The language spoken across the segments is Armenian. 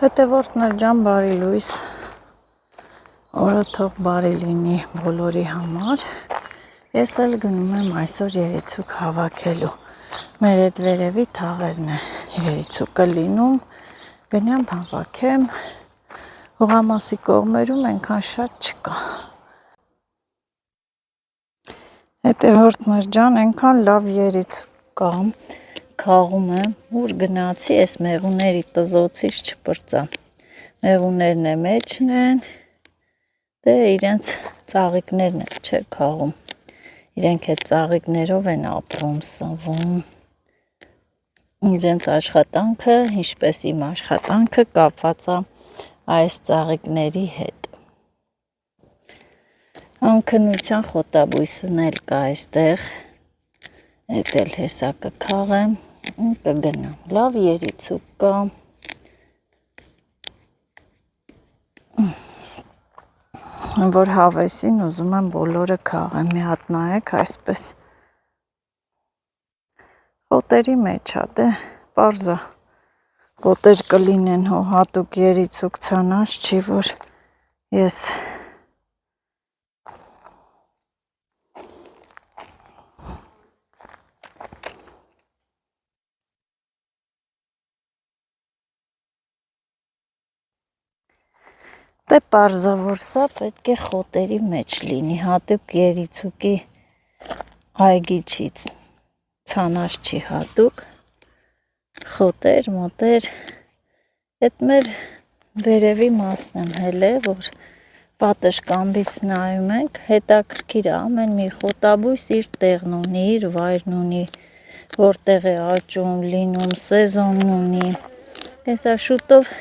Հետևորդներ ջան, բարի լույս, օրը թող բարի լինի բոլորի համար, ես էլ գնում եմ այսօր երիցուկ հավաքելու, մեր այդ վերևի թաղերն է երիցուկը լինում, գնամ հավաքեմ, հողամասի կողմերում ենքան շատ չկա, հետևորդներ ջան, ենքան լավ երիցուկ կա, քաղում եմ, ուր գնացի, ես մեղուների տզոցից չպրծա, մեղուներն է մեջն են, դե իրենց ծաղիկներն էլ չէ քաղում, իրենք այդ ծաղիկներով են ապրում, սնվում, իրենց աշխատանքը, ինչպես իմ աշխատանքը կապված է այս ծաղիկների հետ, անքնության խոտաբույսն էլ կա այստեղ, էդ էլ հեսա կքաղեմ, կգնամ, լավ երիցուկ կա, որ հավեսին ուզում եմ բոլորը քաղեմ, մի հատ նայեք այսպես, խոտերի մեջ է, դե պարզ է, խոտեր կլինեն, հատուկ երիցուկ ցանած չի, որ ես դե պարզա, որ սա պետք է խոտերի մեջ լինի, հատուկ երիցուկի այգի չի, ցանած չի հատուկ, խոտեր, մոտեր, այդ մեր վերևի մասն եմ հելե, որ պատշգամբից նայում ենք, հետաքրքիր է, ամեն մի խոտաբույս իր տեղն ունի, իր վայրն ունի, որտեղ է աճում, լինում, սեզոնն ունի, հեսա շուտով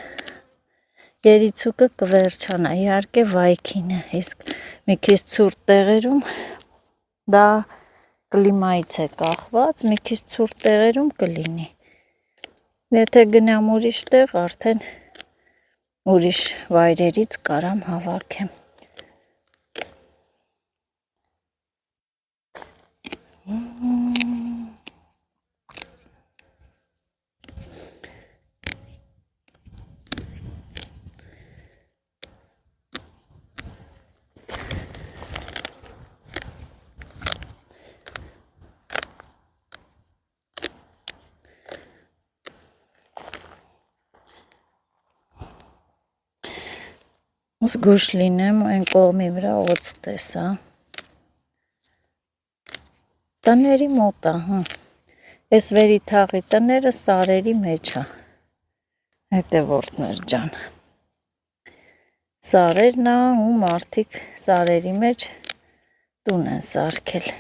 երիցուկը կվերջանա, իհարկե վայքին է, իսկ մի քիչ ցուրտ տեղերում դա կլիմայից է կախված, մի քիչ ցուրտ տեղերում կլինի, եթե գնամ ուրիշ տեղ, արդեն ուրիշ վայրերից կարամ հավաքեմ, զգույշ լինեմ, այն կողմի վրա օձ տեսա, տների մոտ է, ես վերի թաղի տները սարերի մեջ է, հետևորդներ ջան, սարերն է ու մարդիկ սարերի մեջ տուն են սարքել,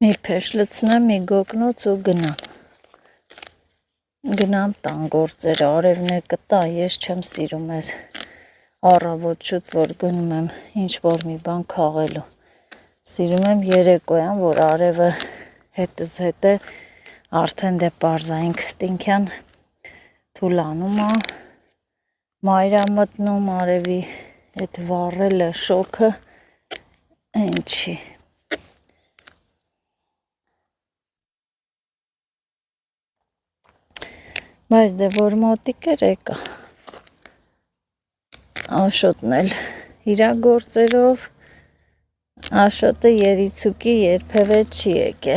մի փեշ լցնեմ, մի գոգնոց ու գնամ տան գործերը, արևն է կտա, ես չեմ սիրում ես առավոտ շուտ, որ գնում եմ ինչ-որ մի բան քաղելու, սիրում եմ երեկոյան, որ արևը հետս հետ է, արդեն դե պարզային կստինքյան թուլանում է, մայրա մտնում արևի, այդ վառելը, շոքը, այն չի, բայց դե որ մոտիկ էր եկա, Աշոտն էլ իրա գործերով, Աշոտը երիցուկի երբևէ չի եկե,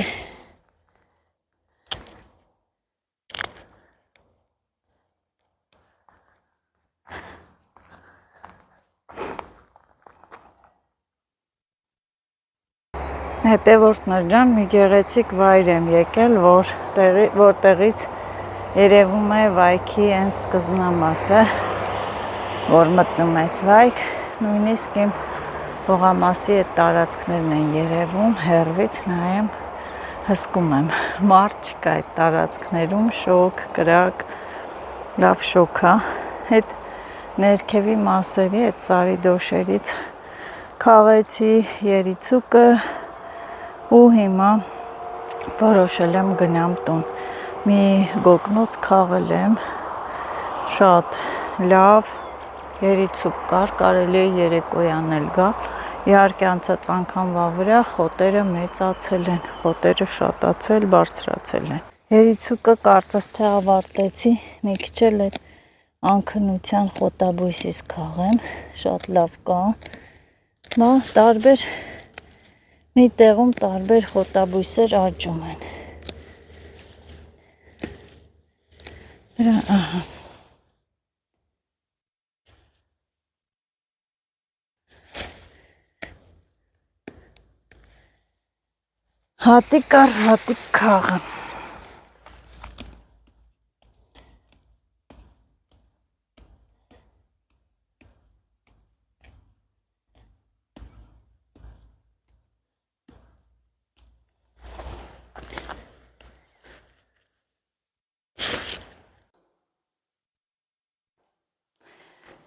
հետևորդներ ջան, մի գեղեցիկ վայր եմ եկել, որտեղից երևում է վայքի այն սկզբնամասը, որ մտնում ես վայք, նույնիսկ իմ հողամասի այդ տարածքներն են երևում, հեռվից նայեմ, հսկում եմ, մարդ չկա այդ տարածքներում, շոգ, կրակ, լավ շոգ է, այդ ներքևի մասերի, այդ սարի դոշերից քաղեցի երիցուկը ու հիմա որոշել եմ գնամ տուն, մի գոգնոց քաղել եմ, շատ լավ, երիցուկ կար, կարելի է երեկոյան էլ գալ։ Իհարկե անցած անգամվա վրա խոտերը մեծացել են, խոտերը շատացել, բարձրացել են։ Երիցուկը կարծես թե ավարտեցի, մի քիչ էլ այդ անքնության խոտաբույսից քաղեմ, շատ լավ կա։ Բա տարբեր մի տեղում տարբեր խոտաբույսեր աճում են։ Դրա ահա հատիկ կար, հատիկ քաղը։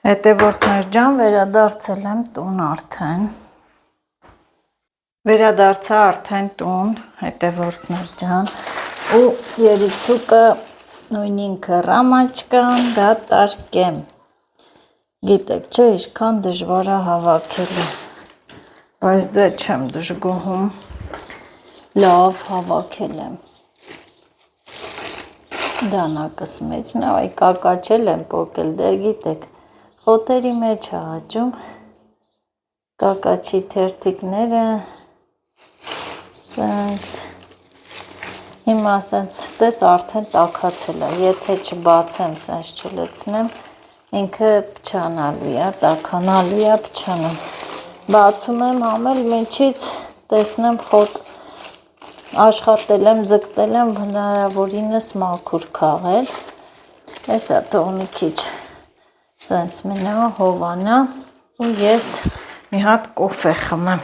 Հետևորդներ ջան, վերադարձել եմ տուն արդեն։ Վերադարձա արդեն տուն, հետևորդներ ջան, ու երիցուկը նույն ինքը ռամաչկան դատարկեմ։ Գիտեք, չէ, ինչքան դժվար է հավաքելը, բայց դե չեմ դժգոհում, լավ հավաքել եմ։ Դանակս մեջն է, այ կակաչել եմ պոկել, դե գիտեք, խոտերի մեջ է աճում, կակաչի թերթիկները, սենց, հիմա սենց, տես արդեն տաքացել է, եթե չբացեմ, սենց չլցնեմ, ինքը փչանալու է, տաքանալու է, փչանում, բացում եմ ամել միջից, տեսնեմ խոտ, աշխատել եմ, ձգտել եմ, հնարավորինս մաքուր քաղել, հեսա թող մի քիչ սենց մնա, հովանա ու ես մի հատ կոֆե խմեմ։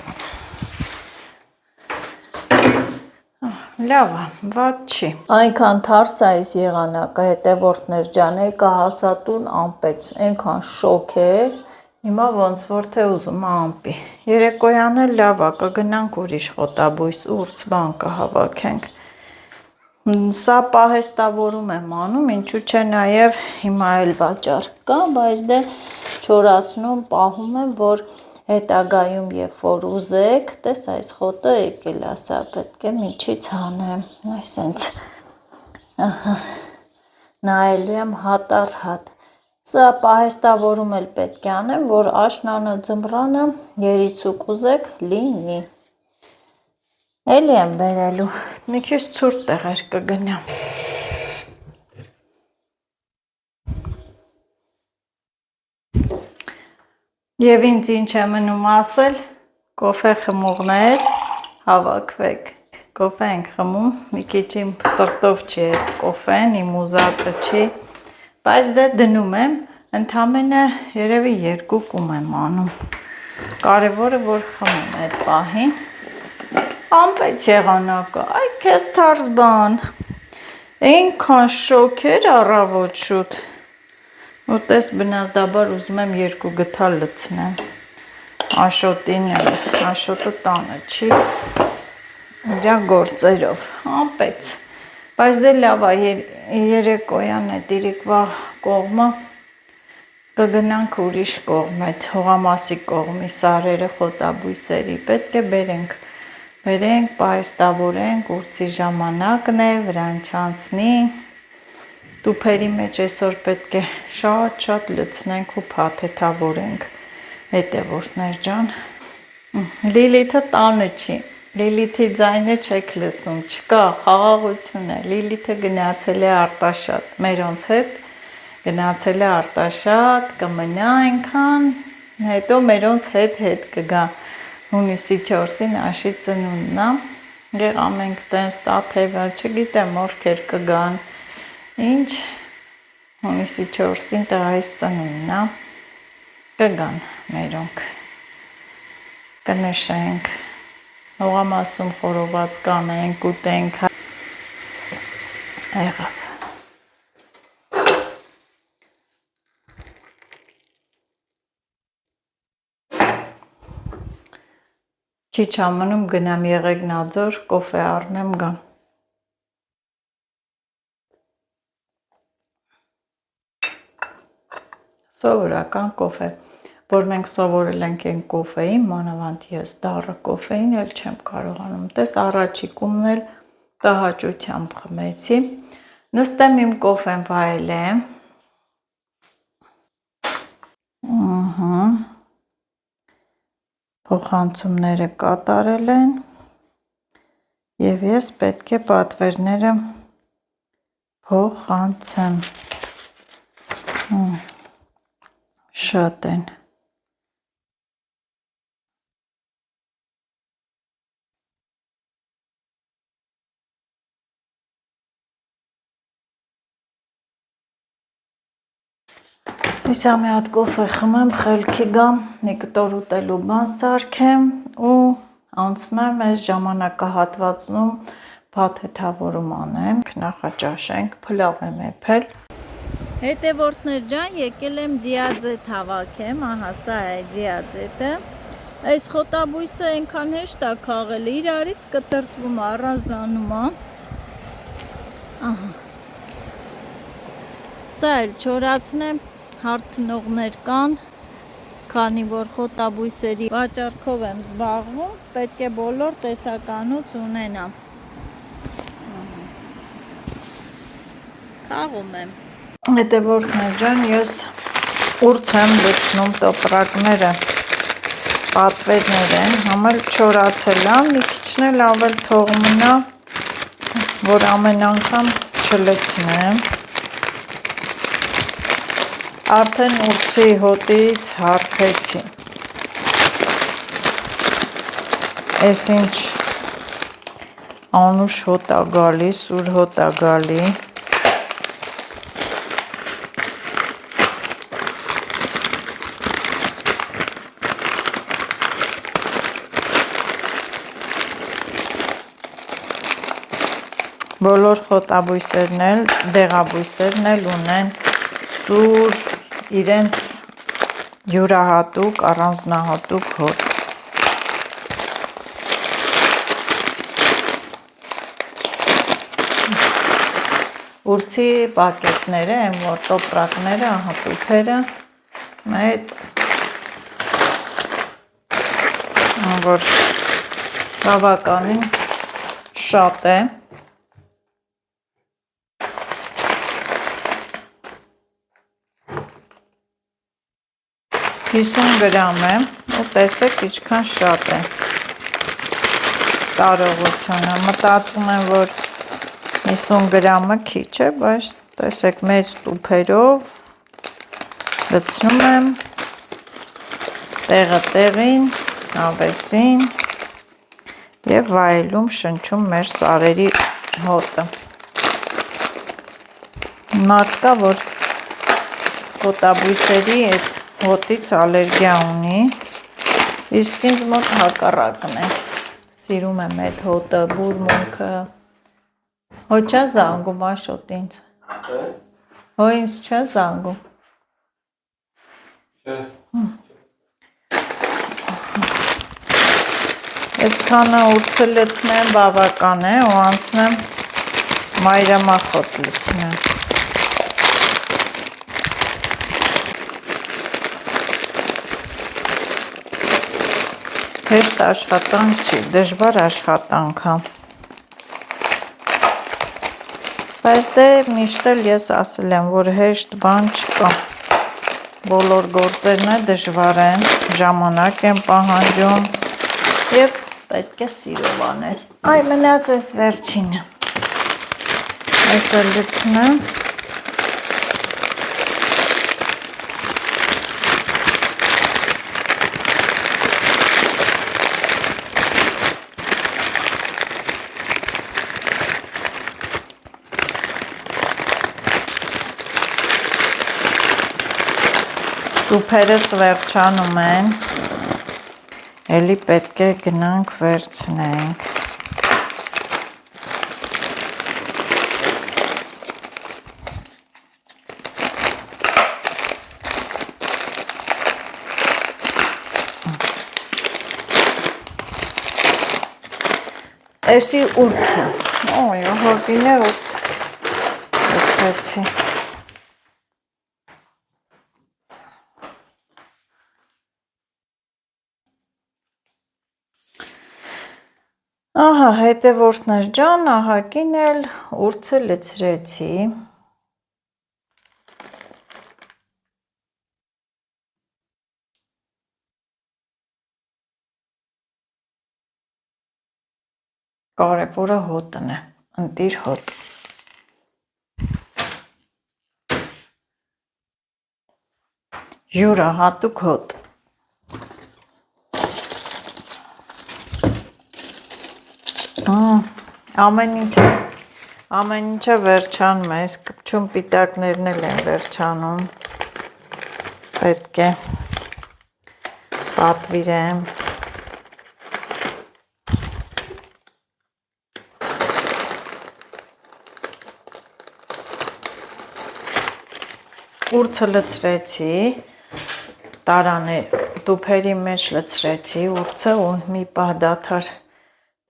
Լավ է, վատ չի։ Այնքան թարս է այս եղանակը, հետևորդներ ջան, եկա հասա տուն ամպեց, այնքան շոկ էր, հիմա ոնց որ թե ուզում ամպի։ Երեկոյան էլ լավ է, կգնանք ուրիշ խոտաբույս, ուրց բան կհավաքենք։ Սա պահեստավորում եմ անում, ինչու չէ նաև հիմա էլ վաճառք կա, բայց դե չորացնում, պահում եմ, որ հետագայում երբ որ ուզեք, տես այս խոտը եկել է, սա պետք է միջից հանեմ, այսենց, ահա, նայելու եմ հատ առ հատ, սա պահեստավորում էլ պետք է անեմ, որ աշնանը ձմռանը երիցուկ ուզեք լինի, էլի եմ բերելու, մի քիչ ցուրտ տեղեր կգնամ։ Եվ ինձ ինչ է մնում ասել, կոֆե խմողներ, հավաքվեք, կոֆե ենք խմում, մի քիչ իմ սրտով չի ես կոֆեն, իմ ուզածը չի, բայց դե դնում եմ, ընդամենը երևի 2 կում եմ անում, կարևորը որ խմեմ այդ պահին, ամպեց եղանակը, այ կեզ թարս բան, այնքան շոկ էր առավոտ շուտ, ու տես բնազդաբար ուզում եմ 2 գթալ լցնեմ, Աշոտին էլ, Աշոտը տանը չի, իրա գործերով, ամպեց, բայց դե լավ է, երեկոյան է տիրիկվա կողմը, կգնանք ուրիշ կողմ, այդ հողամասի կողմի սարերը խոտաբույսերի, պետք է բերենք, պահեստավորենք, ուրցի ժամանակն է, վրան չանցնի, տուփերի մեջ այսօր պետք է շատ լցնենք ու փաթեթավորենք, հետևորդներ ջան, Լիլիթը տանը չի, Լիլիթի ձայնը չեք լսում, չկա, խաղաղություն է, Լիլիթը գնացել է Արտաշատ, մերոնց հետ, գնացել է Արտաշատ, կմնա այնքան, հետո մերոնց հետ կգա, հունիսի 4-ին աշի ծնունդն է, եղամ ենք տենց տաթևը, չգիտեմ ովքեր կգան, ինչ, հունիսի 4-ին տղայիս ծնունդն է, կգան մերոնք, կնշենք, հողամասում խորոված կանենք, ուտենք, եղավ։ Քիչ ամնում գնամ Եղեգնաձոր, կոֆե առնեմ գամ։ Սովորական կոֆե, որ մենք սովորել ենք այն կոֆեին, մանավանդ ես դառը կոֆեին էլ չեմ կարողանում։ Տես առաջիկումն էլ տհաճությամբ խմեցի։ Նստեմ իմ կոֆեն վայելեմ։ Փոխանցումները կատարել են եւ ես պետք է պատվերները փոխանցեմ։ Շատ են։ Իսա մի հատ կոֆե խմեմ, խելքի գամ, մի կտոր ուտելու բան սարքեմ ու անցնեմ այս ժամանակահատվածում փաթեթավորում անեմ, նախաճաշենք, փլավ եմ եփել։ Հետևորդներ ջան, եկել եմ դիաձետ հավաքեմ, ահա սա է դիաձետը։ Այս խոտաբույսը այնքան հեշտ է քաղել, իրարից կտրտվում, առանձնանում է։ Ահա։ Սա էլ չորացնեմ, հարցնողներ կան, քանի որ խոտաբույսերի վաճառքով եմ զբաղվում, պետք է բոլոր տեսականուց ունենամ։ Խաղում եմ։ Հետևորդներ ջան, ես ուրց եմ լցնում տոպրակները, պատվերներ են, համել չորացել է, մի քիչն էլ ավել թող մնա, որ ամեն անգամ չլցնեմ։ Արդեն ուրցի հոտից հարբեցի։ Այս ինչ անուշ հոտ է գալի, սուր հոտ է գալի։ Բոլոր խոտաբույսերն էլ, դեղաբույսերն էլ ունեն սուր, իրենց յուրահատուկ, առանձնահատուկ հոտ։ Ուրցի պակետները, այն որ տոպրակները, ահա տուփերը, մեծ, որ բավականին շատ է։ 50 գրամ է, ու տեսեք ինչքան շատ է կարողությունը, մտածում եմ, որ 50 գրամը քիչ է, բայց տեսեք մեծ տուփերով լցնում եմ տեղը տեղին, հավեսին և վայելում շնչում մեր սարերի հոտը։ Մարդ կա, որ խոտաբույսերի այդ հոտից ալերգիա ունի, իսկ ինձ մոտ հակառակն է, սիրում եմ այդ հոտը, բուրմունքը, հո չա զանգում Աշոտ ինձ, հո ինձ չա զանգում, այսքանը ուրցը լցնեմ բավական է ու անցնեմ մայրամախոտ լցնեմ։ Հեշտ աշխատանք չի, դժվար աշխատանք է։ Բայց դե միշտ էլ ես ասել եմ, որ հեշտ բան չկա։ Բոլոր գործերն է դժվար են, ժամանակ են պահանջում և պետք է սիրով անես։ Այ մնաց այս վերջինը։ Այս էլ լցնեմ։ Տուփերս վերջանում են, էլի պետք է գնանք վերցնենք։ Էսի ուրցը, օյ, հոտին է ուրց, լցեցի։ Ահա, հետևորդներ ջան, ահագին էլ ուրցը լցրեցի։ Կարևորը հոտն է, ընտիր հոտ։ Յուրահատուկ հոտ։ Ամեն ինչը վերջանում է, այս կպչուն պիտակներն էլ են վերջանում, պետք է պատվիրեմ։ Ուրցը լցրեցի, տարանի տուփերի մեջ լցրեցի ուրցը ու մի պահ դադար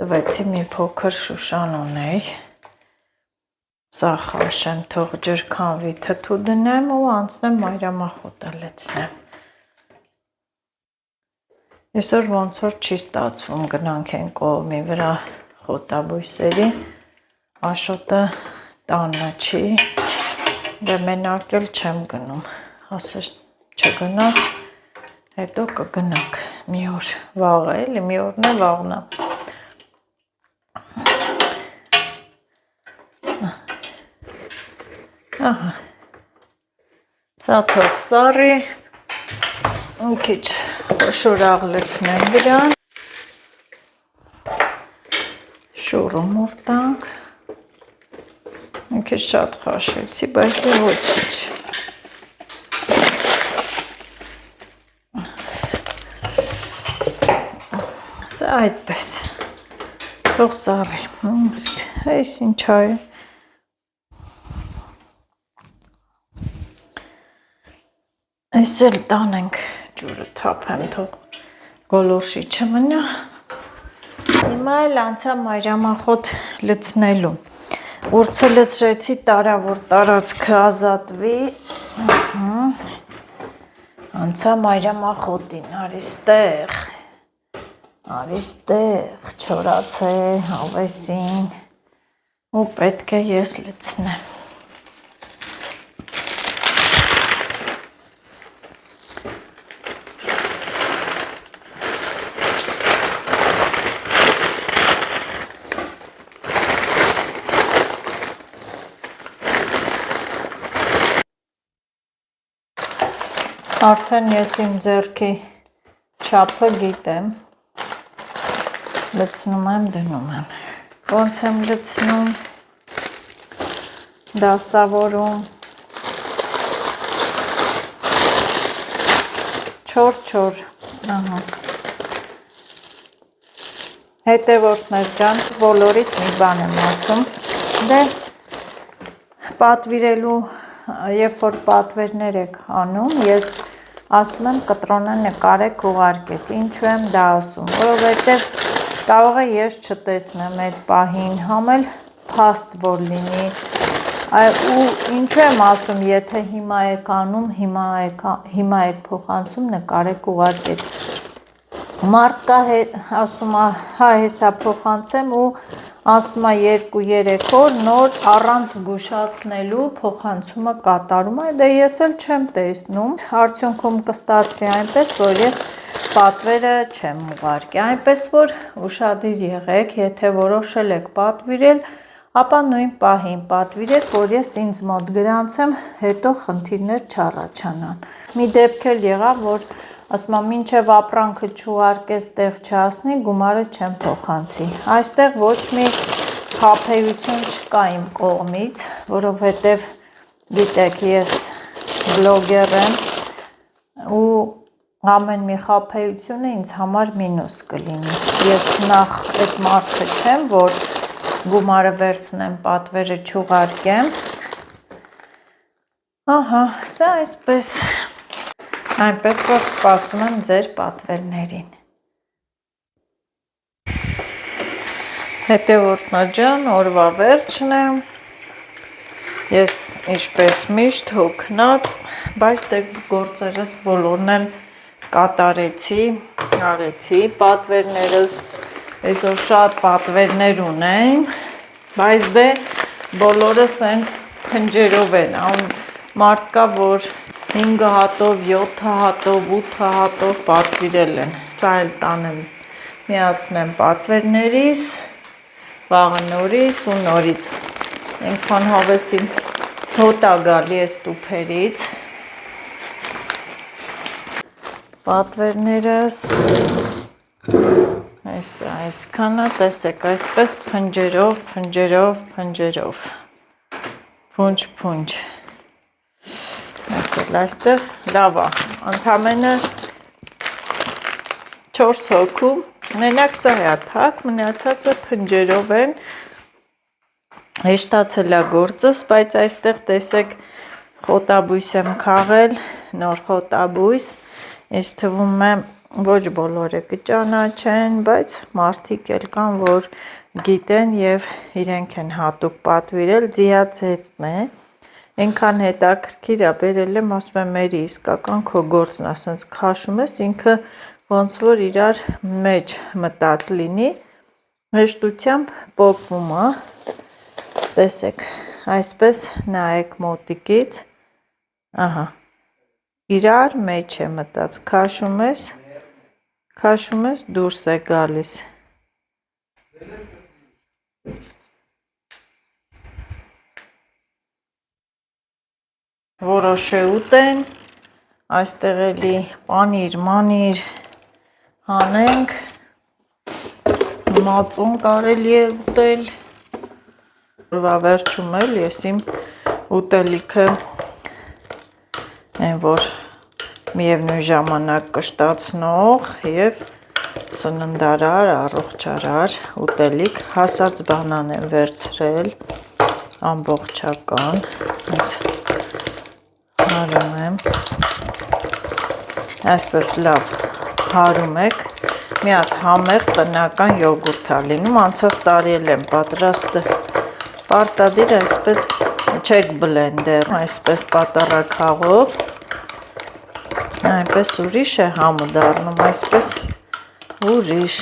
տվեցի, մի փոքր շուշան ունեի, սա խաշեմ, թող ջրքանվի, թթու դնեմ ու անցնեմ մայրամախոտը լցնեմ։ Այսօր ոնց որ չի ստացվում, գնանք են կողմի վրա խոտաբույսերի, Աշոտը տանն չի, դե մենակ էլ չեմ գնում, ասես չգնաս, հետո կգնանք մի օր, վաղը էլի, մի օրն է վաղնա։ Ահա, սա թող սառի, մի քիչ շորաղ լցնեմ դրան, շորումով տանք, մի քիչ շատ խաշեցի, բայց դե ոչինչ։ Սա այդպես, թող սառի, այս ինչ է։ Այս էլ տանենք ջուրը թափեմ, թող գոլորշի չմնա։ Հիմա էլ անցա մայրամախոտ լցնելու։ Ուրցը լցրեցի, տարա որ տարածքը ազատվի, անցա մայրամախոտին, արիստեղ, չորացե, հավեսին, ու պետք է ես լցնեմ։ Արդեն ես իմ ձեռքի չափը գիտեմ, լցնում եմ, դնում եմ, ոնց եմ լցնում, դասավորում, չոր, ահա, հետևորդներ ջան, բոլորիդ մի բան եմ ասում, դե պատվիրելու, երբ որ պատվերներ եք անում, ես ասում եմ կտրոնը նկարեք ուղարկեք, ինչու եմ դա ասում, որովհետև կարող է ես չտեսնեմ այդ պահին, համ էլ փաստ որ լինի, ու ինչու եմ ասում, եթե հիմա եք անում, հիմա եք փոխանցում, նկարեք ուղարկեք, մարդ կա ասում հա հեսա փոխանցեմ ու ասում 2-3 օր նոր առանց զգուշացնելու փոխանցումը կատարում է, դե ես էլ չեմ տեսնում, արդյունքում կստացվի այնպես, որ ես պատվերը չեմ ուղարկի, այնպես որ ուշադիր եղեք, եթե որոշել եք պատվիրել, ապա նույն պահին պատվիրեք, որ ես ինձ մոտ գրանցեմ, հետո խնդիրներ չառաջանան։ Մի դեպք էլ եղավ, որ ասում եմ մինչև ապրանքը չուղարկես տեղ չհասնի, գումարը չեմ փոխանցի։ Այստեղ ոչ մի խաբեություն չկա իմ կողմից, որովհետև գիտեք ես բլոգեր եմ ու ամեն մի խաբեությունը ինձ համար մինուս կլինի։ Ես նախ այդ մարդը չեմ, որ գումարը վերցնեմ, պատվերը չուղարկեմ։ Ահա, սա այսպես այնպես որ սպասում եմ ձեր պատվերներին։ Հետևորդներ ջան, օրվա վերջն է, ես ինչպես միշտ հոգնած, բայց դե գործերս բոլորն էլ կատարեցի, արեցի, պատվերներս Այսօր շատ պատվերներ ունեմ, բայց դե բոլորը սենց փնջերով են, մարդ կա, որ 5 հատով, 7 հատով, 8 հատով պատվիրել են, սա էլ տանեմ, միացնեմ պատվերներիս, վաղը նորից ու նորից, ենքան հավեսին հոտ ա գալի ես տուփերից, պատվերներս, այսքանը տեսեք, այսպես փնջերով, փունջ, այսել այստեղ լավ ա, ընդամենը 4 հոգու, մենակ սա է թակ, մնացածը փնջերով են, հեշտացել ա գործս, բայց այստեղ տեսեք խոտաբույս եմ քաղել, նոր խոտաբույս, ինձ թվում է ոչ բոլորը կճանաչեն, բայց մարդիկ էլ կան, որ գիտեն և իրենք են հատուկ պատվիրել, ձիաձետն է, ենքան հետաքրքիր ա բերել եմ, ասում եմ մերի իսկական քո գործն ա, սենց քաշում ես, ինքը ոնց որ իրար մեջ մտած լինի, հեշտությամբ պոկվում ա, տեսեք, այսպես նայեք մոտիկից, ահա, իրար մեջ է մտած, քաշում ես, դուրս է գալիս, որոշեուտ են, այստեղ էլի պանիր, մանիր հանենք, մածուն կարելի է ուտել, օրվա վերջում էլ ես իմ ուտելիքը են որ միևնույն ժամանակ կշտացնող և սննդարար, առողջարար ուտելիք, հասած բանան եմ վերցրել, ամբողջական, հարում եմ, այսպես լավ հարում եք, մի հատ համեղ տնական յոգուրտ ա լինում, անցած տարի էլ եմ պատրաստը, պարտադիր այսպես չեք բլենդեր, այսպես պատառաքաղով, այնպես ուրիշ է համը դառնում, այսպես ուրիշ,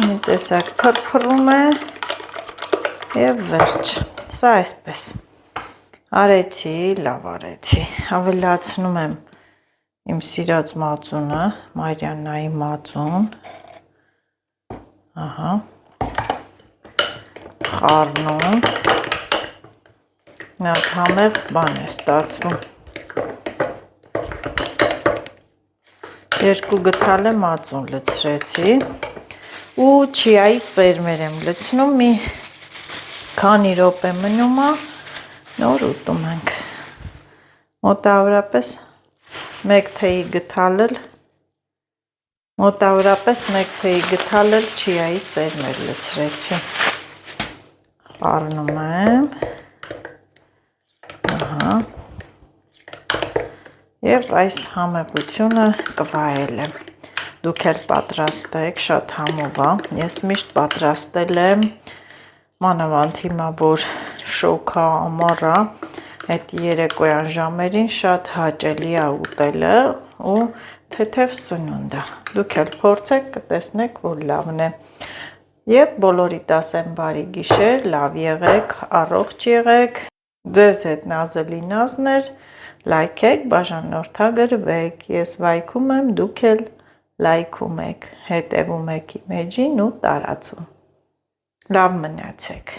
մի տեսակ փրփրում է և վերջ, սա այսպես, արեցի, լավ արեցի, ավելացնում եմ իմ սիրած մածունը, Մարիաննայի մածուն, ահա, խառնում, մի հատ համեղ բան է ստացվում, 2 գթալ եմ մածուն լցրեցի ու չիայի սերմեր եմ լցնում, մի քանի րոպե մնում ա, նոր ուտում ենք, մոտավորապես 1 թեյի գթալ էլ չիայի սերմեր լցրեցի, խառնում եմ, և այս համեղությունը կվայել եմ, դուք էլ պատրաստեք, շատ համով ա, ես միշտ պատրաստել եմ, մանավանդ հիմա, որ շոգ ա, ամառ ա, այդ երեկոյան ժամերին շատ հաճելի ա ուտելը ու թեթև սնունդ ա, դուք էլ փորձեք, կտեսնեք, որ լավն է, և բոլորիդ ասեմ բարի գիշեր, լավ եղեք, առողջ եղեք, ձեզ հետ նազելի նազներ, լայքեք, բաժանորդագրվեք, ես վայքում եմ, դուք էլ լայքում եք, հետևում եք իմ էջին ու տարածում, լավ մնացեք։